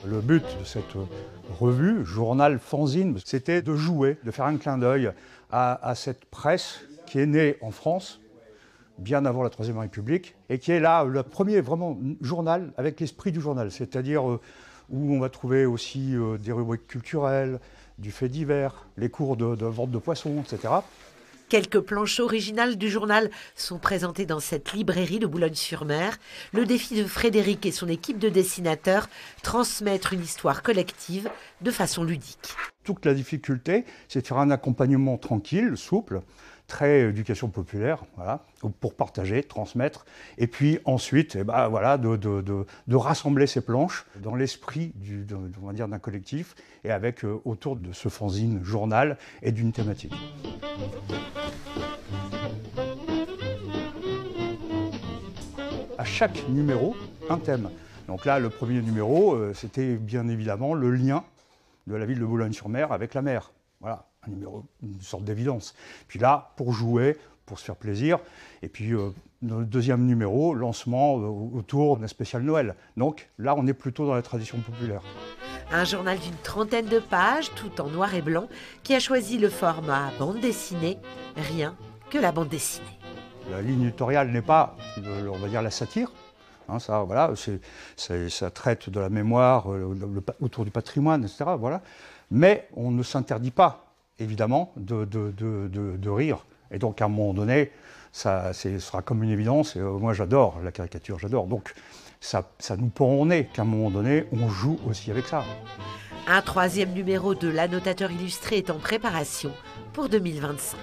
Le but de cette revue, journal, fanzine, c'était de jouer, de faire un clin d'œil à cette presse qui est née en France, bien avant la Troisième République, et qui est là le premier vraiment journal avec l'esprit du journal, c'est-à-dire où on va trouver aussi des rubriques culturelles, du fait divers, les cours de vente de poissons, etc. Quelques planches originales du journal sont présentées dans cette librairie de Boulogne-sur-Mer. Le défi de Frédéric et son équipe de dessinateurs, transmettre une histoire collective de façon ludique. Toute la difficulté, c'est de faire un accompagnement tranquille, souple, très éducation populaire, voilà, pour partager, transmettre, et puis ensuite, voilà, de rassembler ces planches dans l'esprit on va dire, d'un collectif, et avec autour de ce fanzine journal et d'une thématique. À chaque numéro, un thème. Donc là, le premier numéro, c'était bien évidemment le lien de la ville de Boulogne-sur-Mer avec la mer. Voilà, un numéro, une sorte d'évidence. Puis là, pour jouer, pour se faire plaisir. Et puis, le deuxième numéro, lancement autour d'un spécial Noël. Donc là, on est plutôt dans la tradition populaire. Un journal d'une trentaine de pages, tout en noir et blanc, qui a choisi le format bande dessinée, rien que la bande dessinée. La ligne éditoriale n'est pas, on va dire, la satire. Hein, ça, voilà, ça traite de la mémoire, autour du patrimoine, etc. Voilà. Mais on ne s'interdit pas, évidemment, de rire. Et donc, à un moment donné, ce sera comme une évidence. Et moi, j'adore la caricature, j'adore. Donc, ça nous pend au nez qu'à un moment donné, on joue aussi avec ça. Un troisième numéro de l'annotateur illustré est en préparation pour 2025.